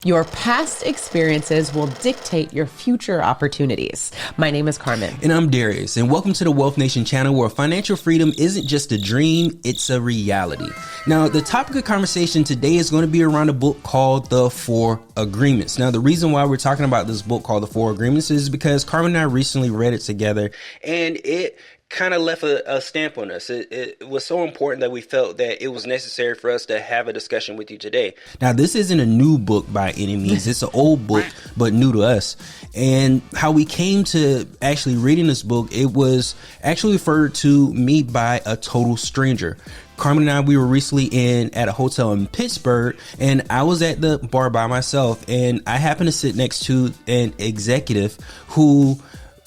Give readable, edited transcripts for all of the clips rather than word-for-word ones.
Your past experiences will dictate your future opportunities. My name is Carmen. And I'm Darius. And welcome to the Wealth Nation channel, where financial freedom isn't just a dream, it's a reality. Now, the topic of conversation today is going to be around a book called The 4 Agreements. Now, the reason why we're talking about this book called The 4 Agreements is because Carmen and I recently read it together, and it kind of left a stamp on us. It was so important that we felt that it was necessary for us to have a discussion with you today. Now, this isn't a new book by any means. It's an old book, but new to us. And how we came to actually reading this book, it was actually referred to me by a total stranger. Carmen and I, we were recently at a hotel in Pittsburgh, and I was at the bar by myself, and I happened to sit next to an executive who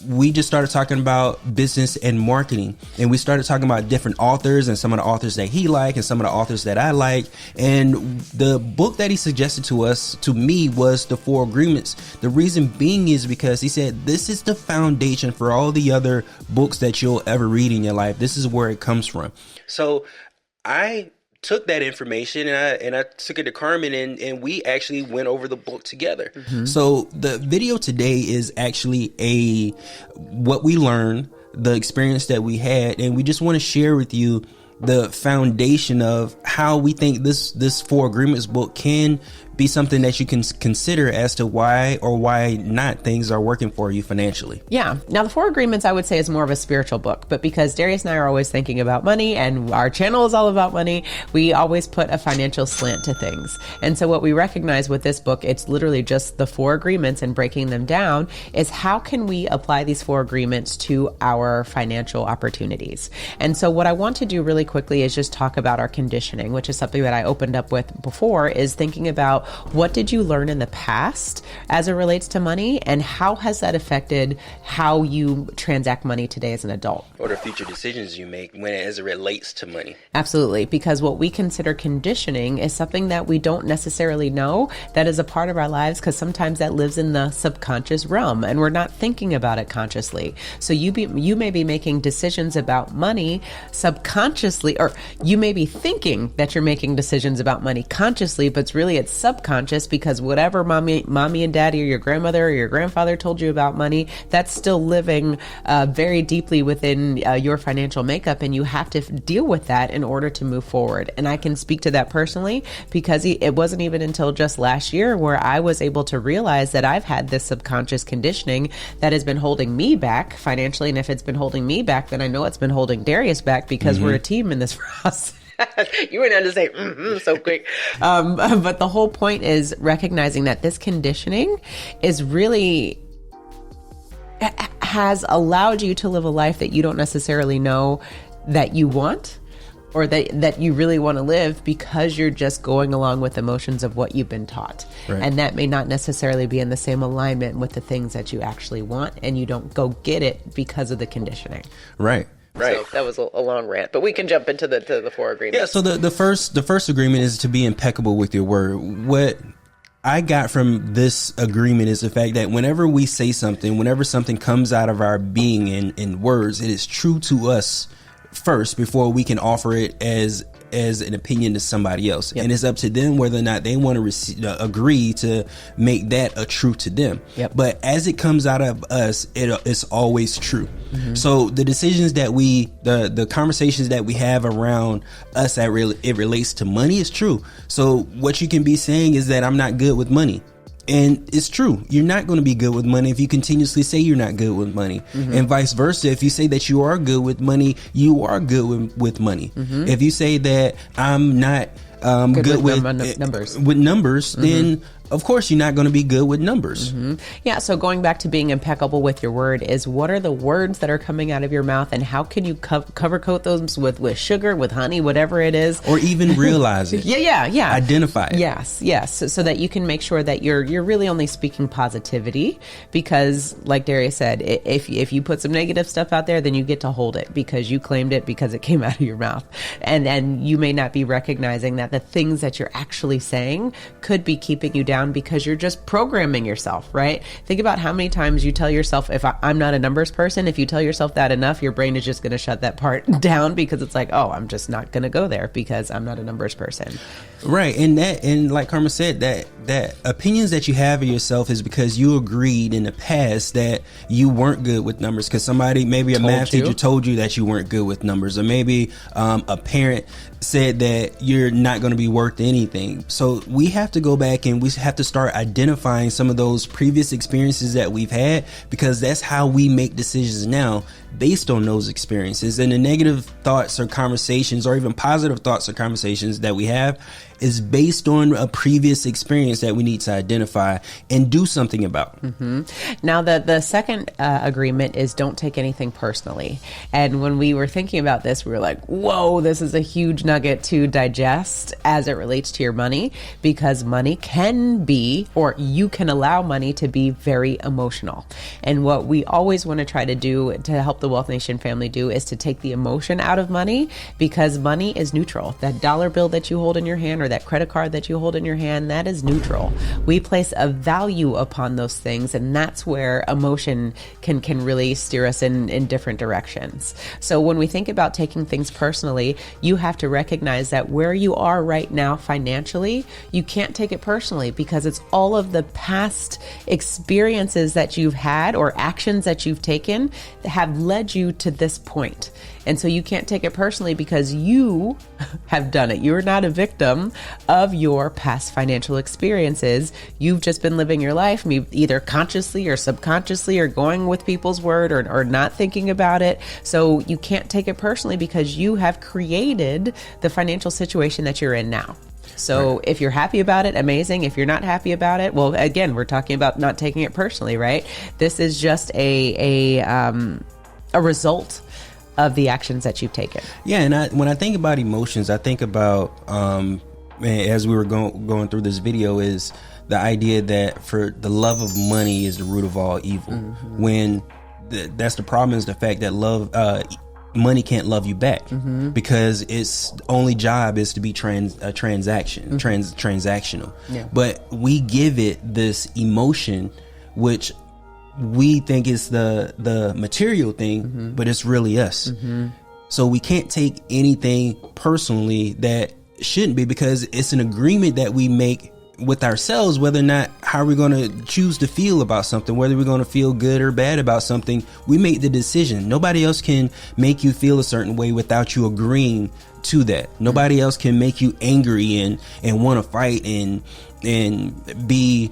we just started talking about business and marketing, and we started talking about different authors and some of the authors that he liked and some of the authors that I like. And the book that he suggested to me was The 4 Agreements. The reason being is because he said this is the foundation for all the other books that you'll ever read in your life. This is where it comes from. So I took that information and I took it to Carmen, and we actually went over the book together. Mm-hmm. So the video today is actually what we learned, the experience that we had, and we just want to share with you the foundation of how we think this 4 Agreements book can be something that you can consider as to why or why not things are working for you financially. Yeah. Now, the 4 Agreements, I would say, is more of a spiritual book, but because Darius and I are always thinking about money and our channel is all about money, we always put a financial slant to things. And so what we recognize with this book, it's literally just the 4 agreements, and breaking them down is how can we apply these 4 agreements to our financial opportunities. And so what I want to do really quickly is just talk about our conditioning, which is something that I opened up with before, is thinking about what did you learn in the past as it relates to money, and how has that affected how you transact money today as an adult? Or the future decisions you make as it relates to money. Absolutely, because what we consider conditioning is something that we don't necessarily know that is a part of our lives, because sometimes that lives in the subconscious realm and we're not thinking about it consciously. So you may be making decisions about money subconsciously, or you may be thinking that you're making decisions about money consciously, but it's subconscious, because whatever mommy and daddy or your grandmother or your grandfather told you about money, that's still living very deeply within your financial makeup, and you have to deal with that in order to move forward. And I can speak to that personally, because it wasn't even until just last year where I was able to realize that I've had this subconscious conditioning that has been holding me back financially. And if it's been holding me back, then I know it's been holding Darius back, because we're a team in this process. You were not to say so quick. But the whole point is recognizing that this conditioning is really has allowed you to live a life that you don't necessarily know that you want, or that you really want to live, because you're just going along with emotions of what you've been taught. Right. And that may not necessarily be in the same alignment with the things that you actually want, and you don't go get it because of the conditioning. Right. Right. So that was a long rant, but we can jump into the 4 agreements. Yeah. So the first agreement is to be impeccable with your word. What I got from this agreement is the fact that whenever we say something, whenever something comes out of our being in words, it is true to us first before we can offer it as an opinion to somebody else. Yep. And it's up to them whether or not they want to agree to make that a truth to them. Yep. But as it comes out of us, it's always true. Mm-hmm. So the decisions that the conversations that we have around us it relates to money is true. So what you can be saying is that I'm not good with money. And it's true. You're not going to be good with money if you continuously say you're not good with money. Mm-hmm. And vice versa. If you say that you are good with money, you are good with money. Mm-hmm. If you say that I'm not good with numbers, mm-hmm. then of course you're not going to be good with numbers. Mm-hmm. Yeah. So going back to being impeccable with your word is, what are the words that are coming out of your mouth, and how can you cover coat those with sugar, with honey, whatever it is, or even realize it. Yeah. Identify it. Yes. So that you can make sure that you're really only speaking positivity, because like Darius said, if you put some negative stuff out there, then you get to hold it because you claimed it, because it came out of your mouth, and you may not be recognizing that the things that you're actually saying could be keeping you down down because you're just programming yourself, right? Think about how many times you tell yourself, if I'm not a numbers person, if you tell yourself that enough, your brain is just going to shut that part down because it's like, oh, I'm just not going to go there because I'm not a numbers person. Right. And like Karma said, that opinions that you have of yourself is because you agreed in the past that you weren't good with numbers, because somebody, maybe a math teacher told you that you weren't good with numbers, or maybe a parent said that you're not going to be worth anything. So we have to go back and we have to start identifying some of those previous experiences that we've had, because that's how we make decisions now based on those experiences. And the negative thoughts or conversations, or even positive thoughts or conversations that we have, is based on a previous experience that we need to identify and do something about. Mm-hmm. Now, the second agreement is don't take anything personally. And when we were thinking about this, we were like, whoa, this is a huge nugget to digest as it relates to your money, because money can be, or you can allow money to be very emotional. And what we always want to try to do to help the Wealth Nation family do is to take the emotion out of money, because money is neutral. That dollar bill that you hold in your hand, or that credit card that you hold in your hand, that is neutral. We place a value upon those things, and that's where emotion can really steer us in different directions. So when we think about taking things personally, you have to recognize that where you are right now financially, you can't take it personally, because it's all of the past experiences that you've had or actions that you've taken that have led you to this point. And so you can't take it personally because you have done it. You're not a victim of your past financial experiences. You've just been living your life, either consciously or subconsciously, or going with people's word, or not thinking about it. So you can't take it personally because you have created the financial situation that you're in now. So if you're happy about it, amazing. If you're not happy about it, well, again, we're talking about not taking it personally, right? This is just a result of the actions that you've taken. Yeah, and when I think about emotions, I think about, as we were going through this video, is the idea that for the love of money is the root of all evil. Mm-hmm. When that's the problem, is the fact that money can't love you back, mm-hmm. because its only job is to be transactional. Yeah. But we give it this emotion, which we think is the material thing, mm-hmm. but it's really us. Mm-hmm. So we can't take anything personally that shouldn't be, because it's an agreement that we make with ourselves, whether or not how we're going to choose to feel about something, whether we're going to feel good or bad about something. We make the decision. Nobody else can make you feel a certain way without you agreeing to that. Nobody else can make you angry and want to fight and be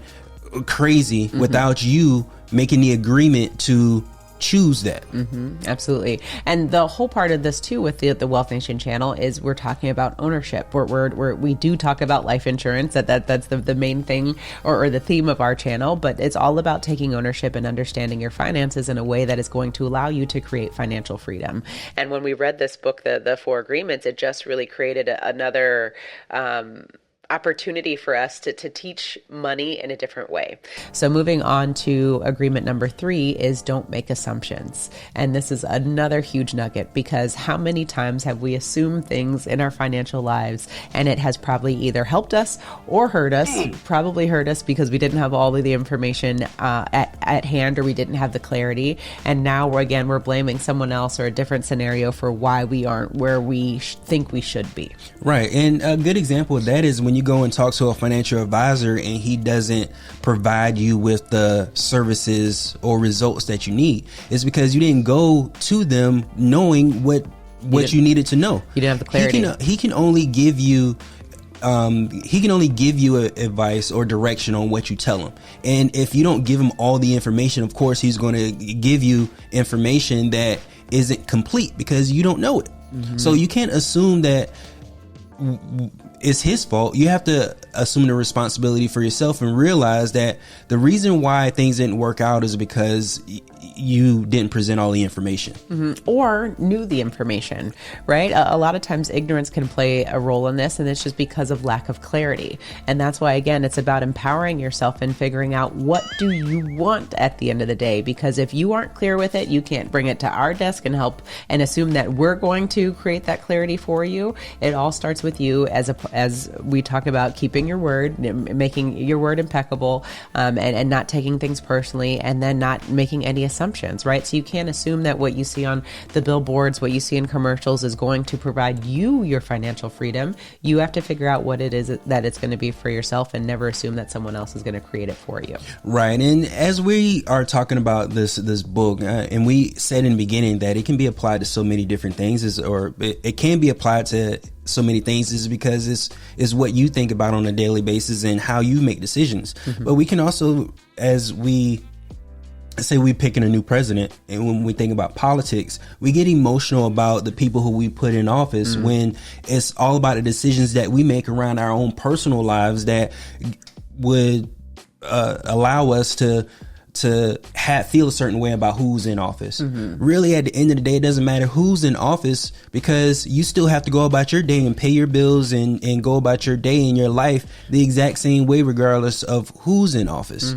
crazy, mm-hmm. without you making the agreement to choose that. Mm-hmm, absolutely. And the whole part of this too with the Wealth Nation channel is we're talking about ownership. We do talk about life insurance. That's the main thing or the theme of our channel, but it's all about taking ownership and understanding your finances in a way that is going to allow you to create financial freedom. And when we read this book, the 4 Agreements, it just really created another opportunity for us to teach money in a different way. So moving on to agreement number 3 is don't make assumptions. And this is another huge nugget, because how many times have we assumed things in our financial lives and it has probably either helped us or hurt us, probably hurt us because we didn't have all of the information at hand, or we didn't have the clarity. And now we're blaming someone else or a different scenario for why we aren't where we think we should be. Right. And a good example of that is when you go and talk to a financial advisor and he doesn't provide you with the services or results that you need. It's because you didn't go to them knowing what you needed to know. You didn't have the clarity. He can only give you advice or direction on what you tell him. And if you don't give him all the information, of course, he's going to give you information that isn't complete because you don't know it. Mm-hmm. So you can't assume that it's his fault. You have to assume the responsibility for yourself and realize that the reason why things didn't work out is because you didn't present all the information, mm-hmm. or knew the information, right? A lot of times ignorance can play a role in this, and it's just because of lack of clarity. And that's why, again, it's about empowering yourself and figuring out what do you want at the end of the day, because if you aren't clear with it, you can't bring it to our desk and help and assume that we're going to create that clarity for you. It all starts with you as as we talk about keeping your word, making your word impeccable, and not taking things personally, and then not making any assumptions, right? So you can't assume that what you see on the billboards, what you see in commercials is going to provide you your financial freedom. You have to figure out what it is that it's going to be for yourself, and never assume that someone else is going to create it for you. Right. And as we are talking about this book, and we said in the beginning that it can be applied to so many different things, or it can be applied to so many things, is because it's what you think about on a daily basis and how you make decisions. But we can also, as we say, we picking a new president, and when we think about politics, we get emotional about the people who we put in office, when it's all about the decisions that we make around our own personal lives that would allow us to feel a certain way about who's in office. Really, at the end of the day, it doesn't matter who's in office, because you still have to go about your day and pay your bills and go about your day and your life the exact same way, regardless of who's in office.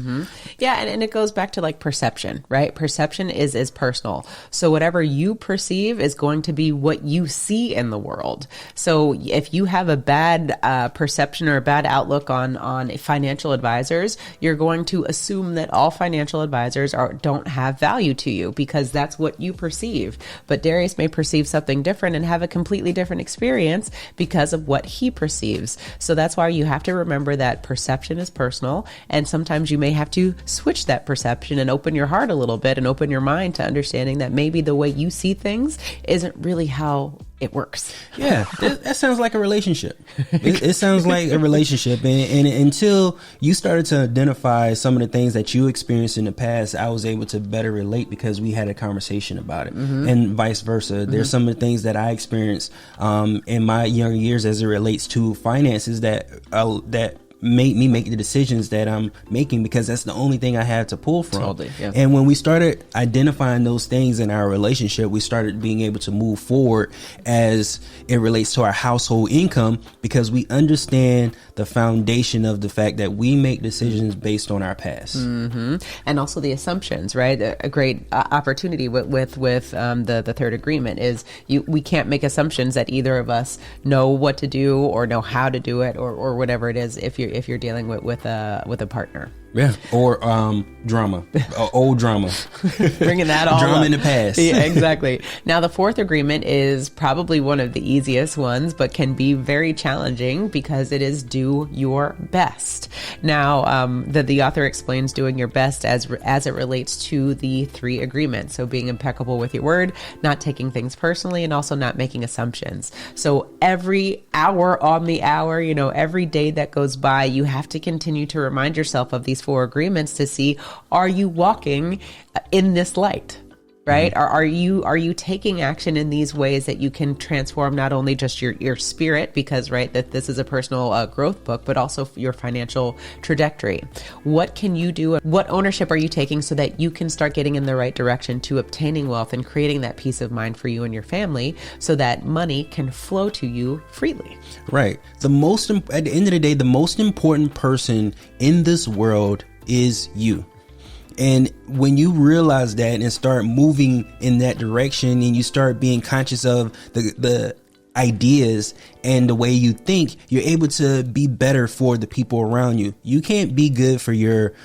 Yeah, and it goes back to like perception, right? Perception is personal. So whatever you perceive is going to be what you see in the world. So if you have a bad perception or a bad outlook on financial advisors, you're going to assume that all financial advisors don't have value to you, because that's what you perceive. But Darius may perceive something different and have a completely different experience because of what he perceives. So that's why you have to remember that perception is personal, and sometimes you may have to switch that perception and open your heart a little bit and open your mind to understanding that maybe the way you see things isn't really how it works. Yeah, that sounds like a relationship. It sounds like a relationship. And until you started to identify some of the things that you experienced in the past, I was able to better relate, because we had a conversation about it, and vice versa. There's some of the things that I experienced in my younger years as it relates to finances that made me make the decisions that I'm making, because that's the only thing I had to pull from. Totally, yeah. And when we started identifying those things in our relationship, we started being able to move forward as it relates to our household income, because we understand the foundation of the fact that we make decisions based on our past. And also the assumptions, right? A great opportunity with the third agreement is we can't make assumptions that either of us know what to do or know how to do it, or whatever it is, if you're dealing with a partner. Yeah, or drama, old drama. Bringing that all drama up. in the past. Yeah, exactly. Now, the fourth agreement is probably one of the easiest ones, but can be very challenging, because it is do your best. Now, the author explains doing your best as it relates to the three agreements. So being impeccable with your word, not taking things personally, and also not making assumptions. So every hour on the hour, every day that goes by, you have to continue to remind yourself of these four agreements to see, are you walking in this light? Right? Are you taking action in these ways that you can transform not only just your spirit, because that this is a personal growth book, but also your financial trajectory? What can you do? What ownership are you taking so that you can start getting in the right direction to obtaining wealth and creating that peace of mind for you and your family, so that money can flow to you freely? Right. At the end of the day, the most important person in this world is you. And when you realize that and start moving in that direction, and you start being conscious of the ideas and the way you think, you're able to be better for the people around you. You can't be good for your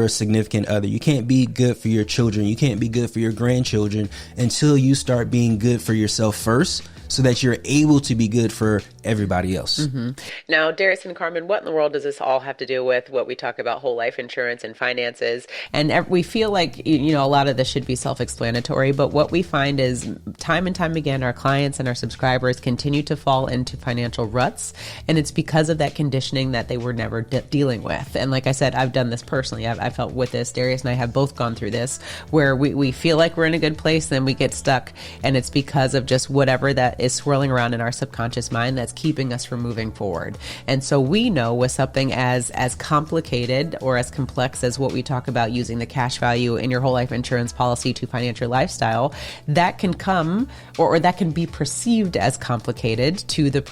significant other. You can't be good for your children. You can't be good for your grandchildren until you start being good for yourself first, so that you're able to be good for everybody else. Now, Darius and Carmen, what in the world does this all have to do with what we talk about whole life insurance and finances? And we feel like, a lot of this should be self-explanatory, but what we find is time and time again, our clients and our subscribers continue to fall into financial ruts. And it's because of that conditioning that they were never dealing with. And like I said, I've done this personally. I felt with this. Darius and I have both gone through this, where we feel like we're in a good place, then we get stuck. And it's because of just whatever that is swirling around in our subconscious mind that's keeping us from moving forward. And so we know with something as complicated or as complex as what we talk about, using the cash value in your whole life insurance policy to finance your lifestyle, that can come or that can be perceived as complicated complicated to the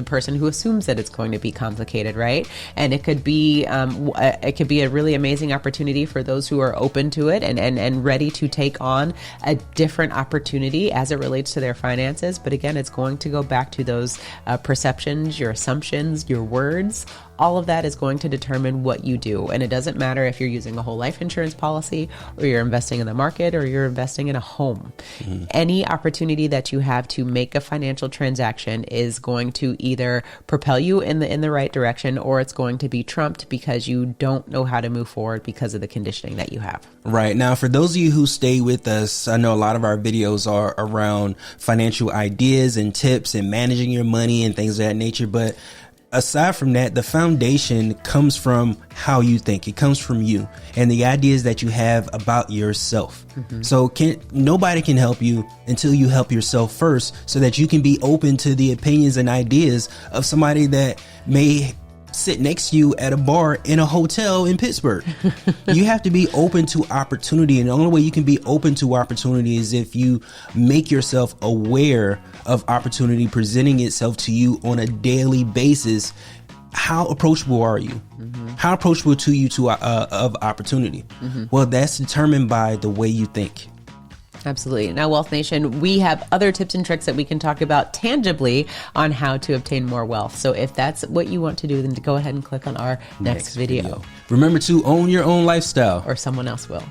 person who assumes that it's going to be complicated, right? And it could be a really amazing opportunity for those who are open to it and ready to take on a different opportunity as it relates to their finances. But again, it's going to go back to those perceptions, your assumptions, your words. All of that is going to determine what you do. And it doesn't matter if you're using a whole life insurance policy or you're investing in the market or you're investing in a home. Mm-hmm. Any opportunity that you have to make a financial transaction is going to either propel you in the right direction, or it's going to be trumped because you don't know how to move forward because of the conditioning that you have. Right. Now, for those of you who stay with us, I know a lot of our videos are around financial ideas and tips and managing your money and things of that nature. But aside from that, the foundation comes from how you think. It comes from you and the ideas that you have about yourself. Mm-hmm. So nobody can help you until you help yourself first, so that you can be open to the opinions and ideas of somebody that may sit next to you at a bar in a hotel in Pittsburgh. You have to be open to opportunity. And the only way you can be open to opportunity is if you make yourself aware of opportunity presenting itself to you on a daily basis. How approachable are you? Mm-hmm. How approachable to you of opportunity? Mm-hmm. Well, that's determined by the way you think. Absolutely. Now, Wealth Nation, we have other tips and tricks that we can talk about tangibly on how to obtain more wealth. So if that's what you want to do, then go ahead and click on our next video. Remember to own your own lifestyle, or someone else will.